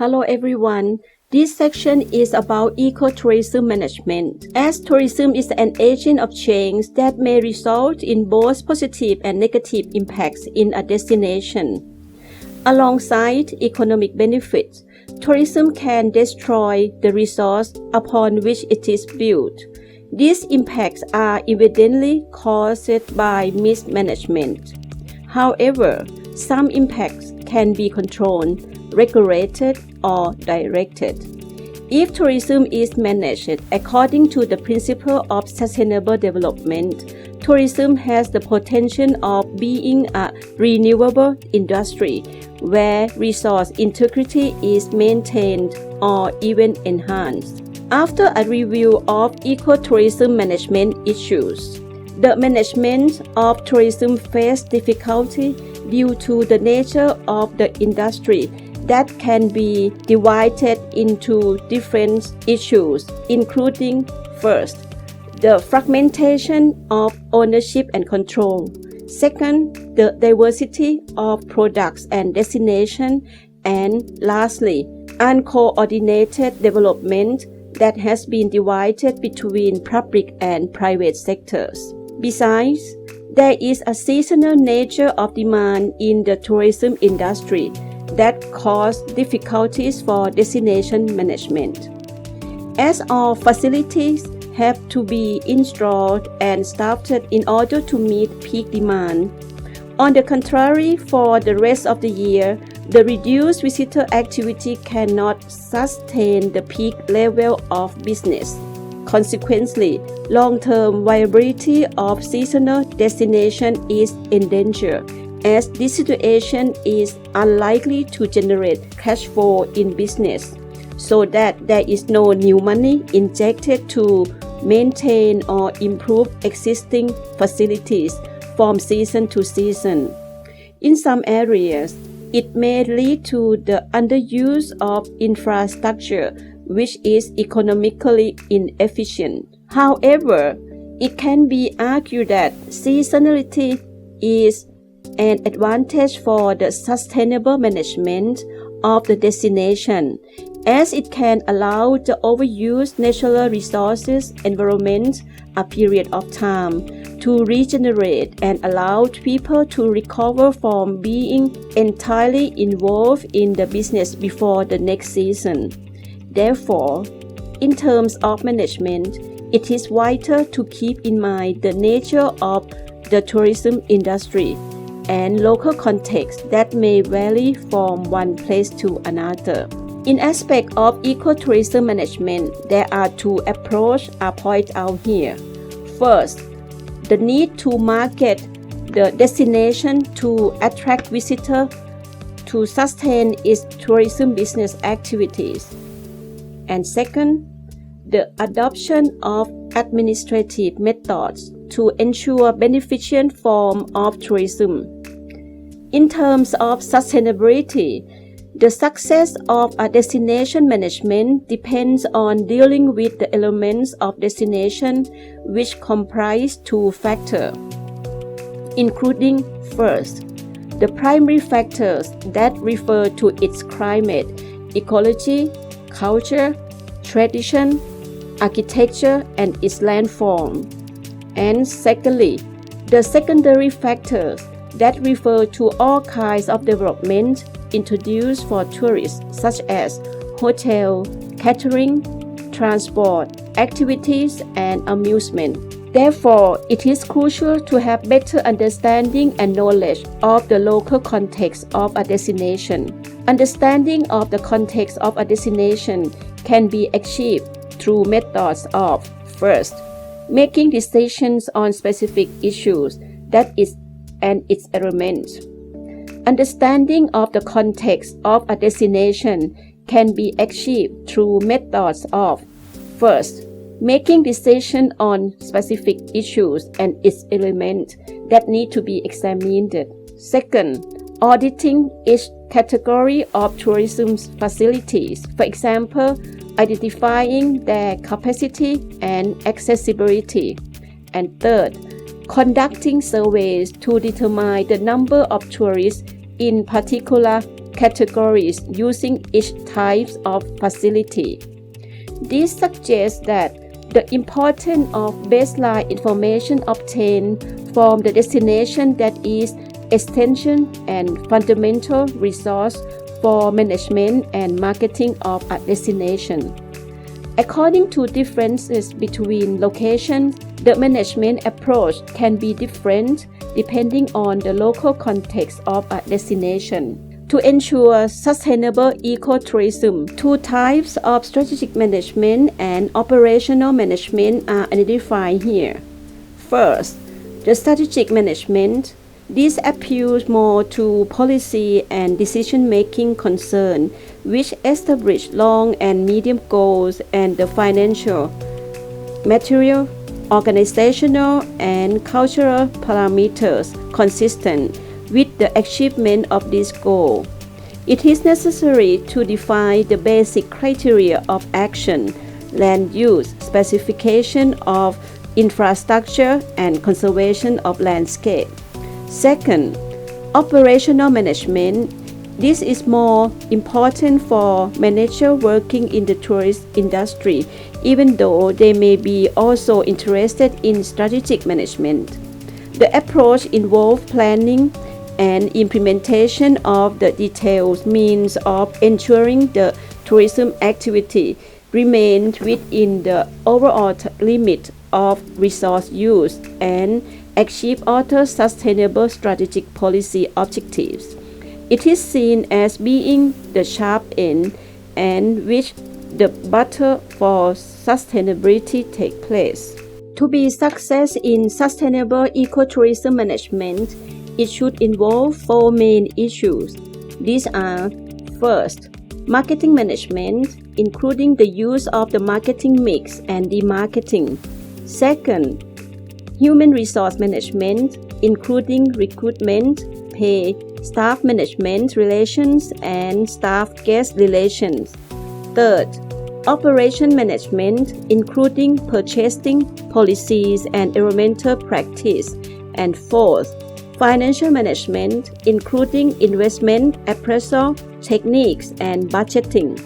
Hello everyone. This section is about ecotourism management, as tourism is an agent of change that may result in both positive and negative impacts in a destination. Alongside economic benefits, tourism can destroy the resource upon which it is built. These impacts are evidently caused by mismanagement. However, some impacts can be controlled, regulated, or directed. If tourism is managed according to the principle of sustainable development, tourism has the potential of being a renewable industry where resource integrity is maintained or even enhanced. After a review of ecotourism management issues, the management of tourism faced difficulty due to the nature of the industry that can be divided into different issues, including first, the fragmentation of ownership and control. Second, the diversity of products and destinations. And lastly, uncoordinated development that has been divided between public and private sectors. Besides, there is a seasonal nature of demand in the tourism industry that cause difficulties for destination management. As all facilities have to be installed and staffed in order to meet peak demand. On the contrary, for the rest of the year, the reduced visitor activity cannot sustain the peak level of business. Consequently, long-term viability of seasonal destination is in danger, as this situation is unlikely to generate cash flow in business, so that there is no new money injected to maintain or improve existing facilities from season to season. In some areas, it may lead to the underuse of infrastructure, which is economically inefficient. However, it can be argued that seasonality is an advantage for the sustainable management of the destination, as it can allow the overused natural resources environment a period of time to regenerate and allow people to recover from being entirely involved in the business before the next season. Therefore, in terms of management, it is vital to keep in mind the nature of the tourism industry and local context that may vary from one place to another. In aspect of ecotourism management, there are two approaches are pointed out here. First, the need to market the destination to attract visitors to sustain its tourism business activities. And second, the adoption of administrative methods to ensure beneficial form of tourism. In terms of sustainability, the success of a destination management depends on dealing with the elements of destination which comprise two factors, including first, the primary factors that refer to its climate, ecology, culture, tradition, architecture, and its landform. And secondly, the secondary factors that refer to all kinds of development introduced for tourists, such as hotel, catering, transport, activities, and amusement. Therefore, it is crucial to have better understanding and knowledge of the local context of a destination. Understanding of the context of a destination can be achieved through methods of, first, making decisions on specific issues that is and its elements. Understanding of the context of a destination can be achieved through methods of, first, making decisions on specific issues and its elements that need to be examined. Second, auditing each category of tourism facilities, for example, identifying their capacity and accessibility. And third, conducting surveys to determine the number of tourists in particular categories using each type of facility. This suggests that the importance of baseline information obtained from the destination that is essential and fundamental resource for management and marketing of a destination. According to differences between locations, the management approach can be different depending on the local context of a destination. To ensure sustainable ecotourism, two types of strategic management and operational management are identified here. First, the strategic management. This appeals more to policy and decision-making concern, which establish long and medium goals and the financial, material, organizational, and cultural parameters consistent with the achievement of this goal. It is necessary to define the basic criteria of action, land use, specification of infrastructure, and conservation of landscape. Second, operational management. This is more important for managers working in the tourist industry, even though they may be also interested in strategic management. The approach involves planning and implementation of the detailed means of ensuring the tourism activity remains within the overall limit of resource use and achieve other sustainable strategic policy objectives. It is seen as being the sharp end and which the battle for sustainability takes place. To be success in sustainable ecotourism management, it should involve four main issues. These are: first, marketing management, including the use of the marketing mix and demarketing. Second, human resource management, including recruitment, pay, staff management relations, and staff-guest relations. Third, operation management, including purchasing policies and environmental practice. And fourth, financial management, including investment, appraisal, techniques, and budgeting.